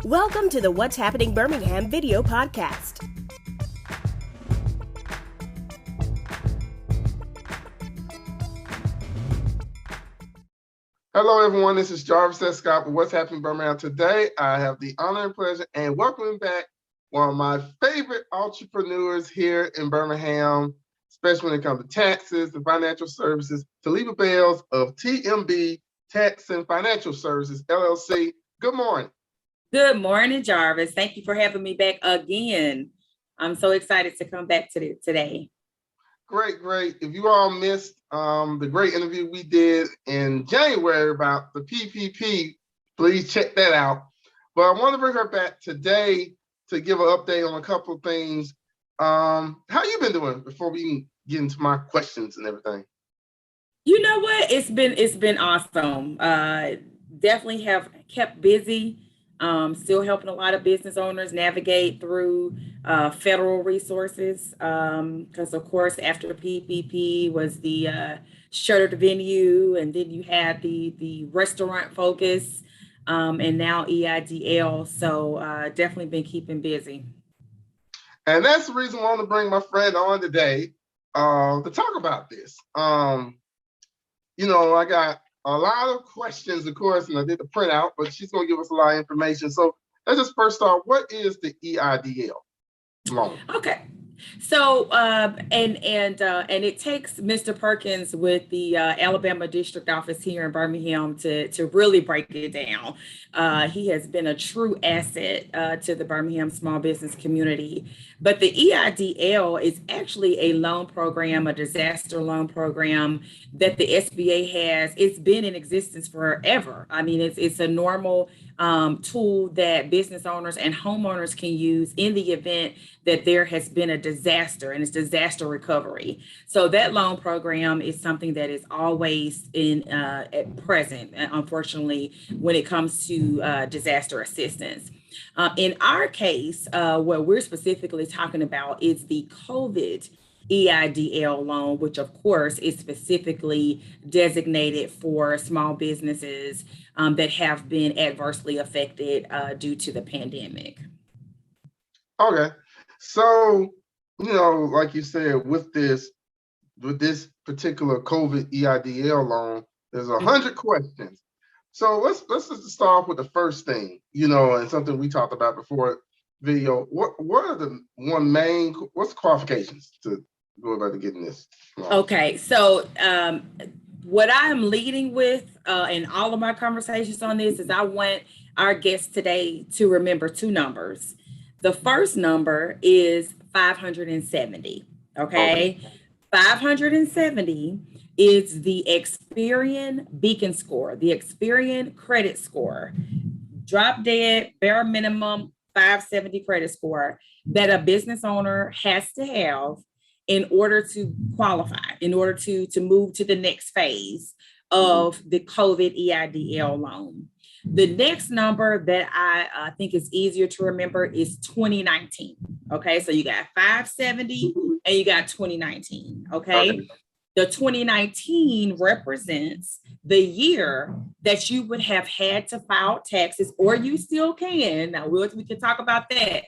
Welcome to the What's Happening Birmingham video podcast. Hello, everyone. This is Jarvis S. Scott with What's Happening Birmingham. Today, I have the honor and pleasure and welcoming back one of my favorite entrepreneurs here in Birmingham, especially when it comes to taxes and financial services, Talibah Bayles of TMB Tax and Financial Services, LLC. Good morning. Good morning, Jarvis. Thank you for having me back again. I'm so excited to come back to today. Great. If you all missed the great interview we did in January about the PPP, please check that out. But I want to bring her back today to give an update on a couple of things. How you been doing before we can get into my questions and everything? You know what? It's been awesome. Definitely have kept busy. Still helping a lot of business owners navigate through federal resources. Because of course, after PPP was the shuttered venue, and then you had the restaurant focus, and now EIDL. So definitely been keeping busy. And that's the reason I want to bring my friend on today to talk about this. I got a lot of questions, of course, and I did the printout, but she's going to give us a lot of information. So let's just first start. What is the EIDL loan? Okay. So, and it takes Mr. Perkins with the Alabama District Office here in Birmingham to really break it down. He has been a true asset to the Birmingham small business community. But the EIDL is actually a loan program, a disaster loan program that the SBA has. It's been in existence forever. I mean, it's a normal tool that business owners and homeowners can use in the event that there has been a disaster, and it's disaster recovery. So that loan program is something that is always at present, unfortunately, when it comes to disaster assistance. In our case, what we're specifically talking about is the COVID EIDL loan, which of course is specifically designated for small businesses that have been adversely affected due to the pandemic. Okay. So, like you said, with this particular COVID EIDL loan, there's 100 questions. So let's just start off with the first thing, and something we talked about before video. What are what's the qualifications to go about getting this loan? Okay. So what I'm leading with in all of my conversations on this is I want our guests today to remember two numbers. The first number is 570. Okay. 570 is the Experian Beacon score, the Experian credit score, drop dead, bare minimum 570 credit score that a business owner has to have in order to qualify, in order to move to the next phase of the COVID EIDL loan. The next number that I think is easier to remember is 2019. Okay, so you got 570 and you got 2019. Okay. The 2019 represents the year that you would have had to file taxes, or you still can. Now we can talk about that.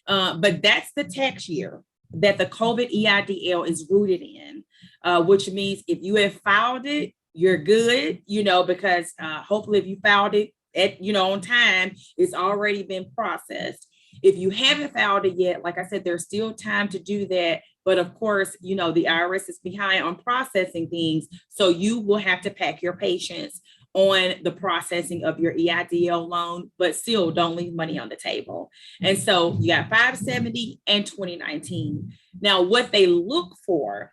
But that's the tax year that the COVID EIDL is rooted in, which means if you have filed it, you're good, because hopefully if you filed it on time, it's already been processed. If you haven't filed it yet, like I said, there's still time to do that. But of course, the IRS is behind on processing things. So you will have to pack your patience on the processing of your EIDL loan, but still don't leave money on the table. And so you got 570 and 2019. Now, what they look for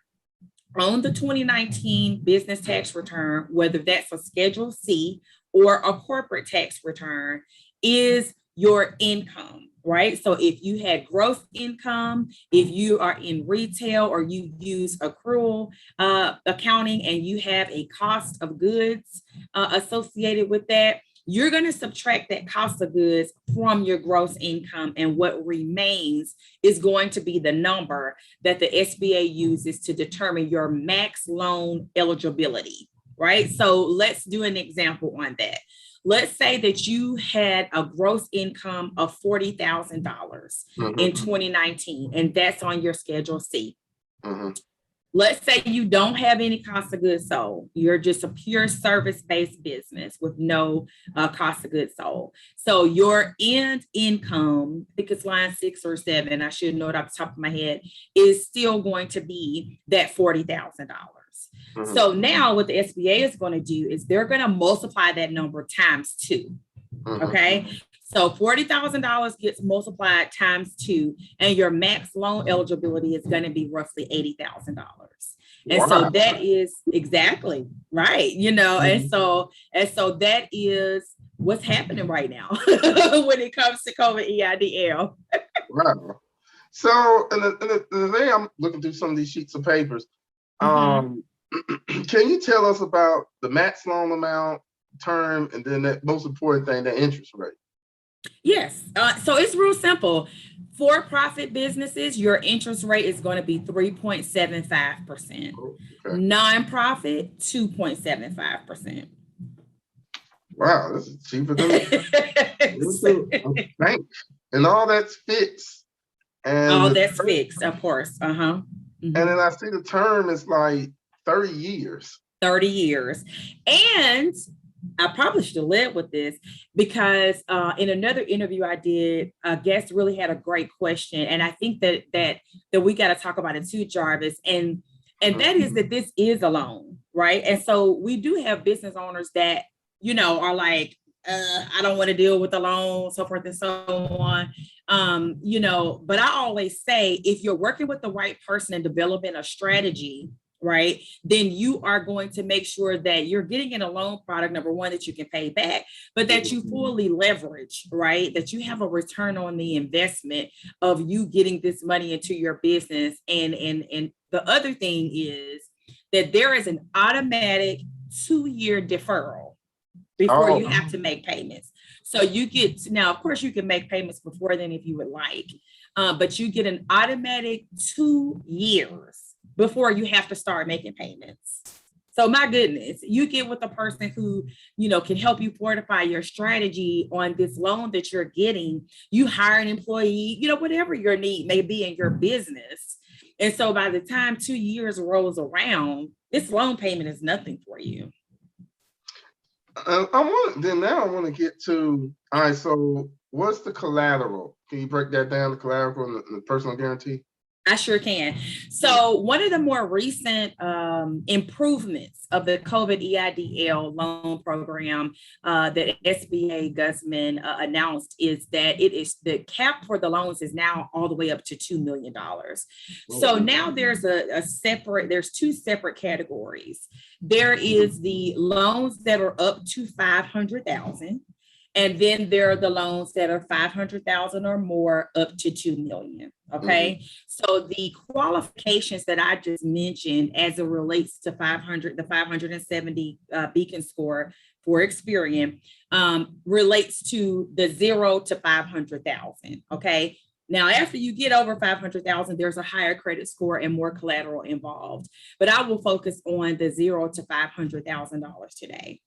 on the 2019 business tax return, whether that's a Schedule C or a corporate tax return, is your income, right? So if you had gross income, if you are in retail or you use accrual accounting and you have a cost of goods associated with that, you're going to subtract that cost of goods from your gross income. And what remains is going to be the number that the SBA uses to determine your max loan eligibility, right? So let's do an example on that. let's say that you had a gross income of $40,000 in 2019, and that's on your Schedule C. Let's say you don't have any cost of goods sold. You're just a pure service-based business with no cost of goods sold. So your end income, I think it's line 6 or 7, I should know it off the top of my head, is still going to be that $40,000. So now what the SBA is going to do is they're going to multiply that number times 2. Okay. So $40,000 gets multiplied times 2, and your max loan eligibility is going to be roughly $80,000. And so that is exactly right, and so that is what's happening right now when it comes to COVID EIDL. Wow. So, and the thing, I'm looking through some of these sheets of papers. Can you tell us about the max loan amount, term, and then that most important thing, the interest rate? Yes. So it's real simple. For-profit businesses, your interest rate is going to be 3.75%. Nonprofit, 2.75%. Wow, this is cheaper than a bank. And all that's fixed. And all that's fixed, of course. And then I see the term is like 30 years. 30 years. And I probably should have led with this because in another interview I did, a guest really had a great question. And I think that we got to talk about it too, Jarvis. And that is that this is a loan, right? And so we do have business owners that, are like, I don't want to deal with the loan, so forth and so on. But I always say, if you're working with the right person and developing a strategy, right, then you are going to make sure that you're getting in a loan product, number one, that you can pay back, but that you fully leverage, right, that you have a return on the investment of you getting this money into your business. And the other thing is that there is an automatic 2-year deferral before you have to make payments. So you get, now, of course, you can make payments before then if you would like, but you get an automatic 2 years before you have to start making payments. So my goodness, you get with a person who, can help you fortify your strategy on this loan that you're getting. You hire an employee, whatever your need may be in your business. And so by the time 2 years rolls around, this loan payment is nothing for you. I want to get to, all right, so what's the collateral? Can you break that down, the collateral and the personal guarantee? I sure can. So one of the more recent improvements of the COVID EIDL loan program that SBA Guzman announced is that it is the cap for the loans is now all the way up to $2 million. So now there's there's 2 separate categories. There is the loans that are up to $500,000. And then there are the loans that are $500,000 or more up to $2 million. Okay. So the qualifications that I just mentioned as it relates to the 570 Beacon score for Experian relates to the 0 to 500,000. Okay. Now, after you get over 500,000, there's a higher credit score and more collateral involved. But I will focus on the $0 to $500,000 today.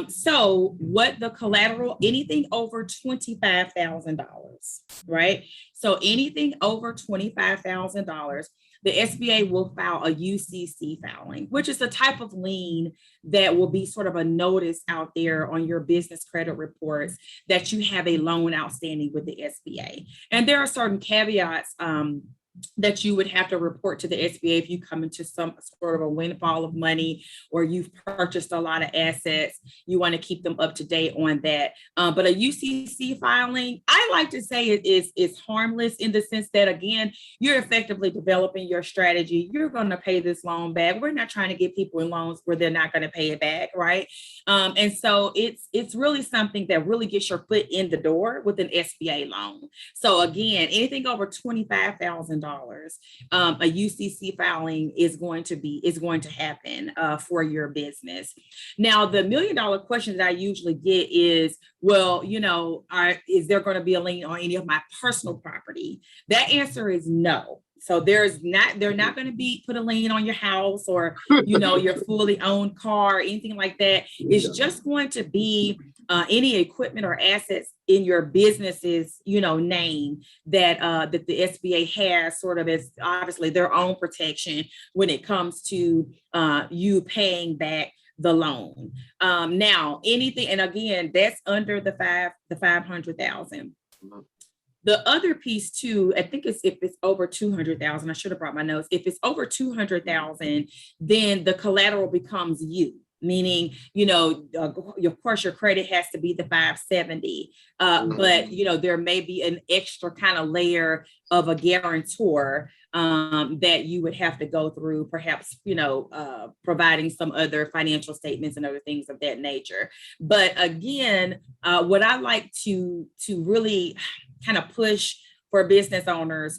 So what the collateral, anything over $25,000, right? So anything over $25,000, the SBA will file a UCC filing, which is a type of lien that will be sort of a notice out there on your business credit reports that you have a loan outstanding with the SBA. And there are certain caveats that you would have to report to the SBA if you come into some sort of a windfall of money or you've purchased a lot of assets. You want to keep them up to date on that. But a UCC filing, I like to say it is harmless in the sense that, again, you're effectively developing your strategy. You're going to pay this loan back. We're not trying to get people in loans where they're not going to pay it back, right? And so it's really something that really gets your foot in the door with an SBA loan. So again, anything over $25,000, a UCC filing is going to happen for your business. Now, the $1 million question that I usually get is, well, is there going to be a lien on any of my personal property? That answer is no. So they're not going to be put a lien on your house or, your fully owned car, anything like that. It's just going to be any equipment or assets in your business's, name that that the SBA has sort of as obviously their own protection when it comes to you paying back the loan. Now, anything, and again, that's under the 500,000. The other piece too, I think if it's over 200,000, I should have brought my notes. If it's over 200,000, then the collateral becomes you. Meaning, of course, your credit has to be the 570, but, there may be an extra kind of layer of a guarantor that you would have to go through, perhaps, providing some other financial statements and other things of that nature. But again, what I like to really kind of push for business owners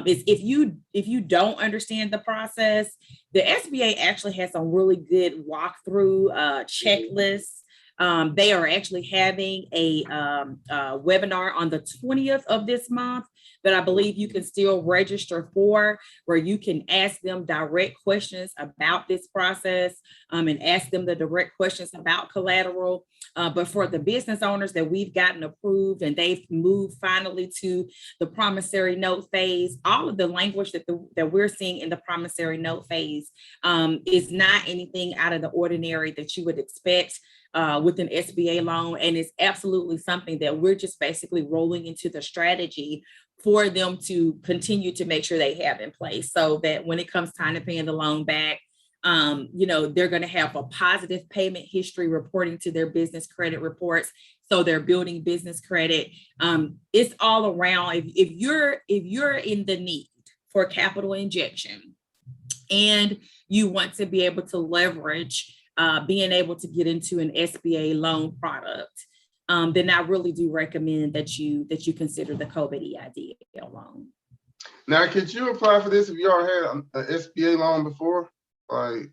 is if you don't understand the process, the SBA actually has some really good walkthrough checklists. They are actually having a webinar on the 20th of this month that I believe you can still register for, where you can ask them direct questions about this process and ask them the direct questions about collateral. But for the business owners that we've gotten approved and they've moved finally to the promissory note phase, all of the language that we're seeing in the promissory note phase is not anything out of the ordinary that you would expect with an SBA loan. And it's absolutely something that we're just basically rolling into the strategy for them to continue to make sure they have in place, so that when it comes time to paying the loan back, they're going to have a positive payment history reporting to their business credit reports. So they're building business credit. It's all around. If you're in the need for capital injection and you want to be able to leverage being able to get into an SBA loan product, then I really do recommend that you consider the COVID EIDL loan. Now, could you apply for this if you already had an SBA loan before? Like,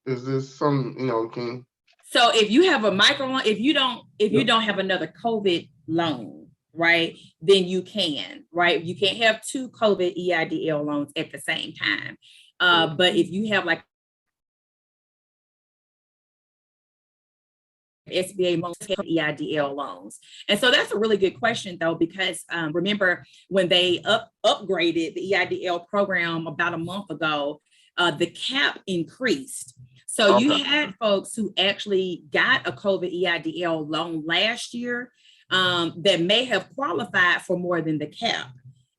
is this some, can? So if you have a micro loan, if you don't have another COVID loan, right, then you can, right? You can't have two COVID EIDL loans at the same time. But if you have like SBA loans, EIDL loans. And so that's a really good question, though, because remember when they upgraded the EIDL program about a month ago, the cap increased. So you had folks who actually got a COVID EIDL loan last year that may have qualified for more than the cap.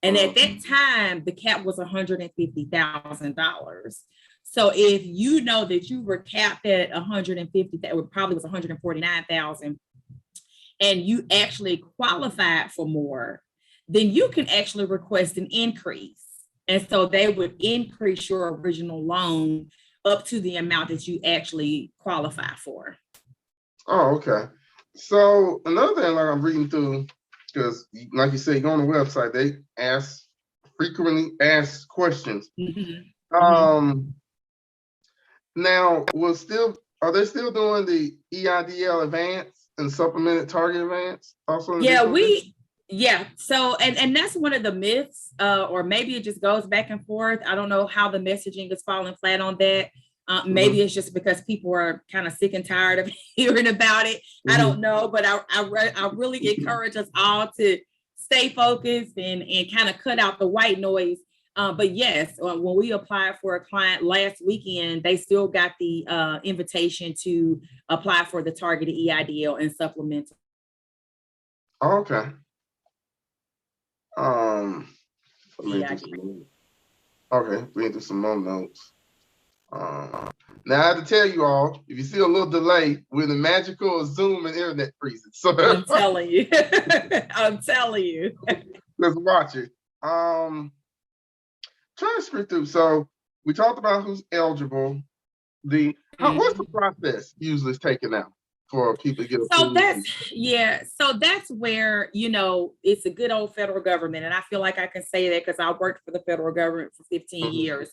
And at that time, the cap was $150,000. So if you know that you were capped at 150, that probably was 149,000, and you actually qualified for more, then you can actually request an increase. And so they would increase your original loan up to the amount that you actually qualify for. Oh, okay. So another thing, like I'm reading through, because like you say, you go on the website, they ask frequently asked questions. Now, are they still doing the EIDL advance and supplemented target advance? Also, So, and that's one of the myths, or maybe it just goes back and forth. I don't know how the messaging is falling flat on that. Maybe it's just because people are kind of sick and tired of hearing about it. I don't know, but I really encourage us all to stay focused and kind of cut out the white noise. But yes, when we applied for a client last weekend, they still got the invitation to apply for the targeted EIDL and supplemental. Okay. Read through some more notes. Now I have to tell you all, if you see a little delay, we're in the magical Zoom and internet freezing. So I'm telling you. I'm telling you. Let's watch it. Trying to screw through. So we talked about who's eligible. What's the process usually taken out for people to get approved? So that's where, it's a good old federal government. And I feel like I can say that because I worked for the federal government for 15 years.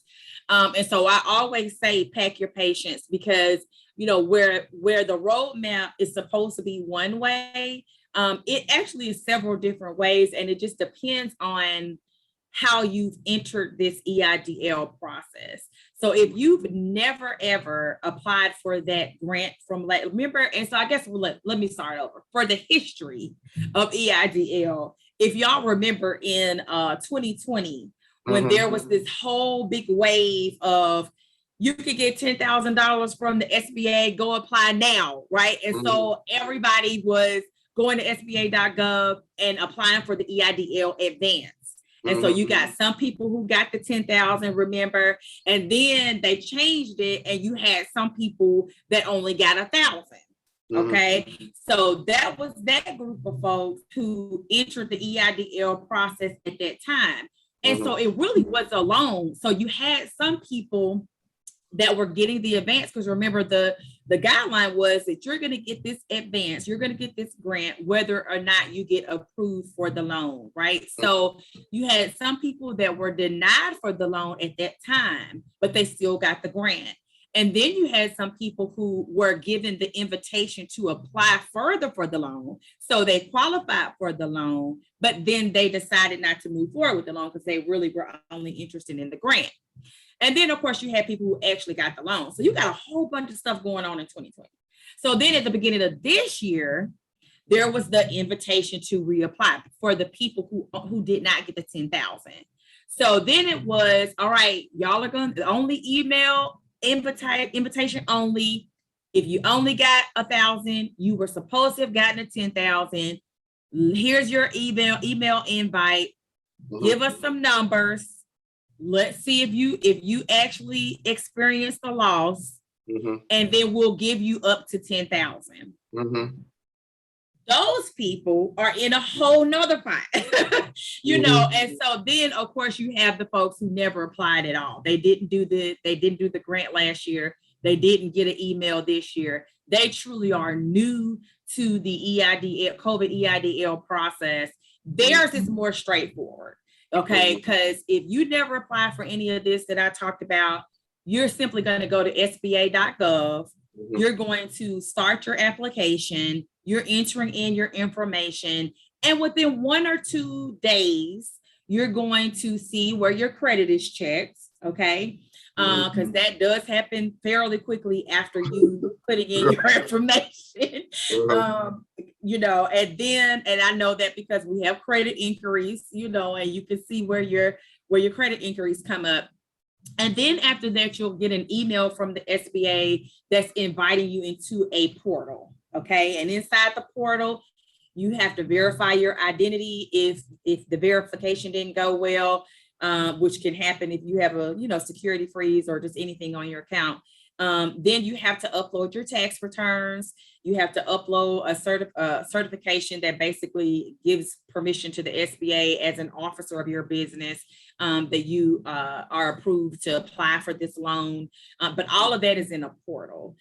And so I always say, pack your patience, because, where the roadmap is supposed to be one way, it actually is several different ways. And it just depends on how you've entered this EIDL process. So if you've never ever applied for that grant from, remember, and so I guess let me start over. For the history of EIDL, if y'all remember in 2020, when there was this whole big wave of you could get $10,000 from the SBA, go apply now, right? And so everybody was going to SBA.gov and applying for the EIDL advance. And so you got some people who got the 10,000, remember, and then they changed it and you had some people that only got 1,000. Okay. So that was that group of folks who entered the EIDL process at that time. And so it really was a loan. So you had some people that were getting the advance, because remember the guideline was that you're going to get this advance, you're going to get this grant, whether or not you get approved for the loan, right? So you had some people that were denied for the loan at that time, but they still got the grant. And then you had some people who were given the invitation to apply further for the loan. So they qualified for the loan, but then they decided not to move forward with the loan because they really were only interested in the grant. And then, of course, you had people who actually got the loan. So you got a whole bunch of stuff going on in 2020. So then at the beginning of this year, there was the invitation to reapply for the people who did not get the 10,000. So then it was, all right, y'all are going to only email invitation only. If you only got 1,000, you were supposed to have gotten a 10,000. Here's your email invite. Give us some numbers. Let's see if you actually experience the loss, and then we'll give you up to 10,000. Those people are in a whole nother pot, you know. And so then, of course, you have the folks who never applied at all. They didn't do the grant last year. They didn't get an email this year. They truly are new to the EIDL, COVID EIDL process. Theirs is more straightforward. Okay, because if you never apply for any of this that I talked about, you're simply going to go to SBA.gov. You're going to start your application. You're entering in your information. And within 1 or 2 days, you're going to see where your credit is checked. Okay, because that does happen fairly quickly after you putting in your information. You know, and I know that because we have credit inquiries, you know, and you can see where your credit inquiries come up. And then after that, you'll get an email from the SBA that's inviting you into a portal. Okay. And inside the portal, you have to verify your identity if the verification didn't go well, which can happen if you have a, security freeze or just anything on your account. Then you have to upload your tax returns. You have to upload a certification that basically gives permission to the SBA as an officer of your business that you are approved to apply for this loan. But all of that is in a portal.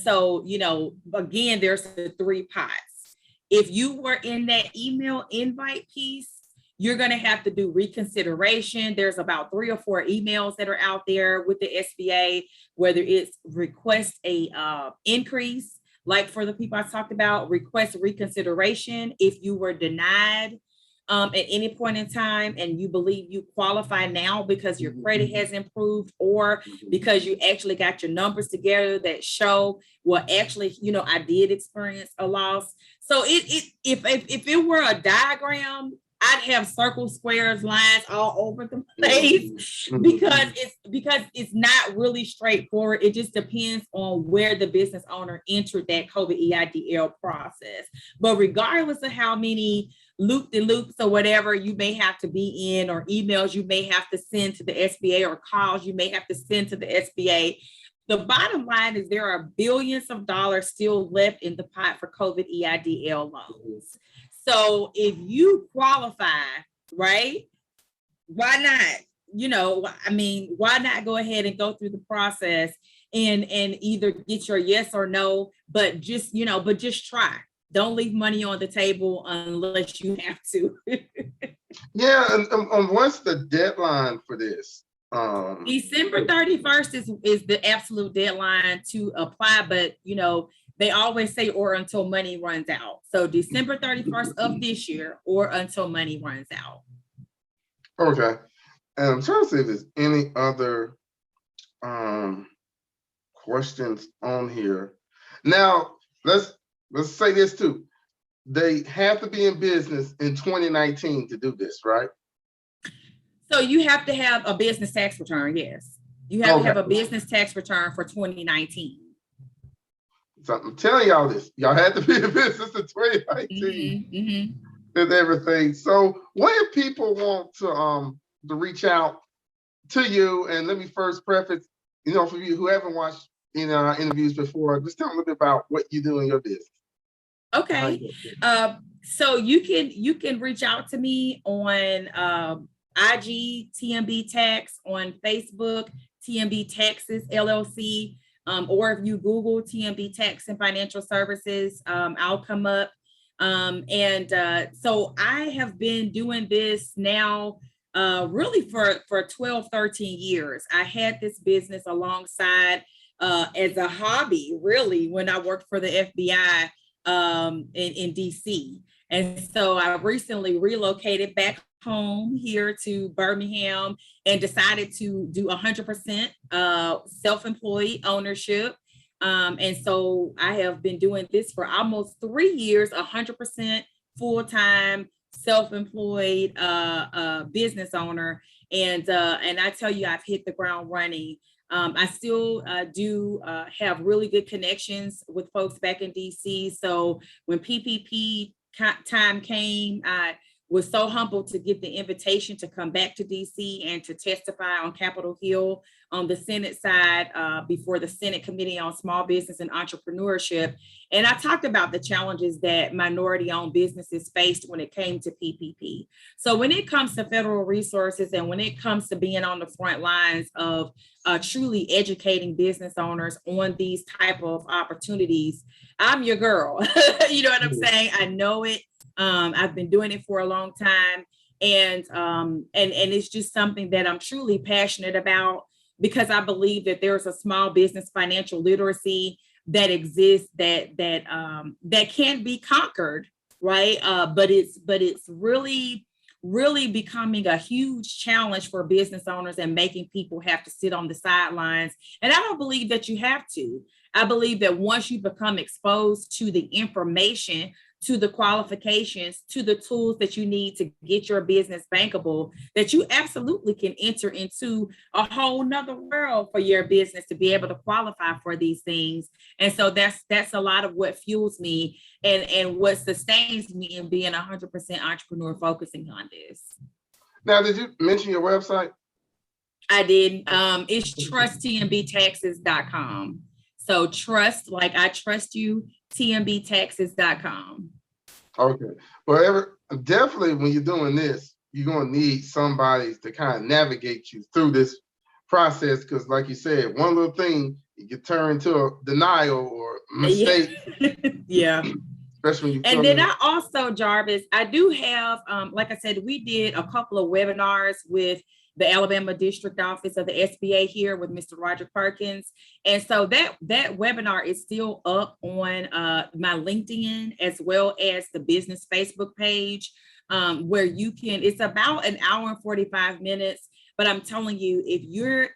So, again, there's the 3 pots. If you were in that email invite piece, you're going to have to do reconsideration. There's about 3 or 4 emails that are out there with the SBA, whether it's request a increase, like for the people I talked about, request reconsideration if you were denied at any point in time and you believe you qualify now because your credit has improved or because you actually got your numbers together that show, well, actually, I did experience a loss. So if it were a diagram, I'd have circles, squares, lines all over the place because it's not really straightforward. It just depends on where the business owner entered that COVID EIDL process. But regardless of how many loop-de-loops or whatever you may have to be in, or emails you may have to send to the SBA, or calls you may have to send to the SBA, the bottom line is there are billions of dollars still left in the pot for COVID EIDL loans. So if you qualify, right, why not? Why not go ahead and go through the process and either get your yes or no, but just try. Don't leave money on the table unless you have to. Yeah, and what's the deadline for this? December 31st is the absolute deadline to apply, but they always say or until money runs out. So December 31st of this year or until money runs out. Okay. And I'm trying to see if there's any other questions on here. Now, let's say this too. They have to be in business in 2019 to do this, right? So you have to have a business tax return, yes. You have to have a business tax return for 2019. So I'm telling y'all this. Y'all had to be in business in 2019 and everything. So when people want to reach out to you, and let me first preface, you know, for you who haven't watched interviews before, just tell them a little bit about what you do in your business. Okay. So you can reach out to me on IG TMB Tax, on Facebook TMB Taxes LLC, or if you Google TMB Tax and Financial Services, I'll come up. So I have been doing this now really for 12, 13 years. I had this business alongside as a hobby, really, when I worked for the FBI in DC. And so I recently relocated back home here to Birmingham and decided to do 100% self-employed ownership. And so I have been doing this for almost 3 years, 100% full-time self-employed business owner. And I tell you, I've hit the ground running. I still do have really good connections with folks back in DC. So when PPP time came, I was so humbled to get the invitation to come back to DC and to testify on Capitol Hill on the Senate side before the Senate Committee on Small Business and Entrepreneurship. And I talked about the challenges that minority-owned businesses faced when it came to PPP. So when it comes to federal resources and when it comes to being on the front lines of truly educating business owners on these type of opportunities, I'm your girl. You know what I'm saying? I know it. I've been doing it for a long time, and it's just something that I'm truly passionate about, because I believe that there's a small business financial literacy that exists that can be conquered, right? But it's really becoming a huge challenge for business owners and making people have to sit on the sidelines. And I don't believe that you have to. I believe that once you become exposed to the information, to the qualifications, to the tools that you need to get your business bankable, that you absolutely can enter into a whole nother world for your business to be able to qualify for these things. And so that's a lot of what fuels me and what sustains me in being 100% entrepreneur, focusing on this. Now, did you mention your website? I did. It's trusttmbtaxes.com. So trust, like I trust you, tmbtaxes.com. Okay. Well, definitely when you're doing this, you're going to need somebody to kind of navigate you through this process, because like you said, one little thing, you can turn to a denial or mistake. Yeah. Especially when you and then I also, Jarvis, I do have, like I said, we did a couple of webinars with the Alabama District Office of the SBA here with Mr. Roger Perkins. And so that webinar is still up on my LinkedIn as well as the business Facebook page, where you can, it's about an hour and 45 minutes. But I'm telling you, if you're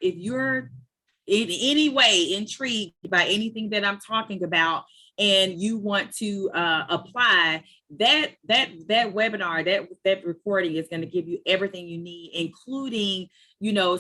in any way intrigued by anything that I'm talking about, and you want to apply, that webinar, that recording is going to give you everything you need, including,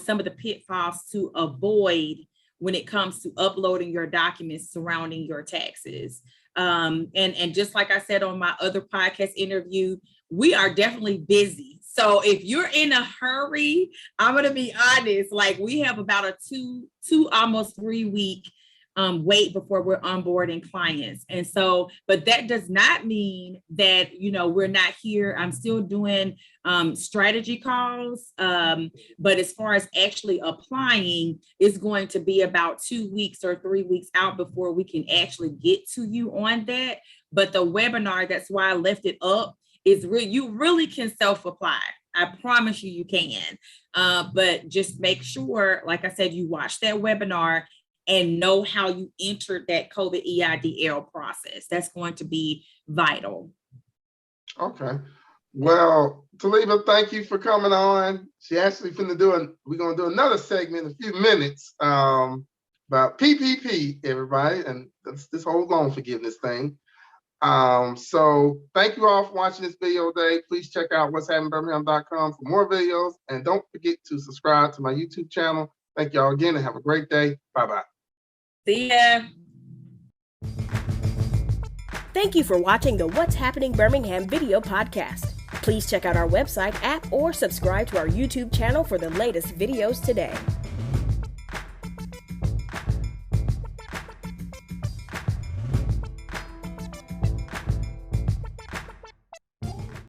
some of the pitfalls to avoid when it comes to uploading your documents surrounding your taxes. And just like I said on my other podcast interview, we are definitely busy. So if you're in a hurry, I'm going to be honest, like we have about a two almost 3 week wait before we're onboarding clients. And so, but that does not mean that, we're not here. I'm still doing strategy calls. But as far as actually applying, it's going to be about 2 weeks or 3 weeks out before we can actually get to you on that. But the webinar, that's why I left it up, is you really can self-apply. I promise you can. But just make sure, like I said, you watch that webinar and know how you entered that COVID EIDL process. That's going to be vital. Okay. Well, Talibah, thank you for coming on. She actually we're gonna do another segment in a few minutes about PPP, everybody, and this whole loan forgiveness thing. So thank you all for watching this video today. Please check out what'shappenedbirmingham.com for more videos, and don't forget to subscribe to my YouTube channel. Thank y'all again, and have a great day. Bye-bye. See ya. Thank you for watching the What's Happening Birmingham video podcast. Please check out our website or subscribe to our YouTube channel for the latest videos today.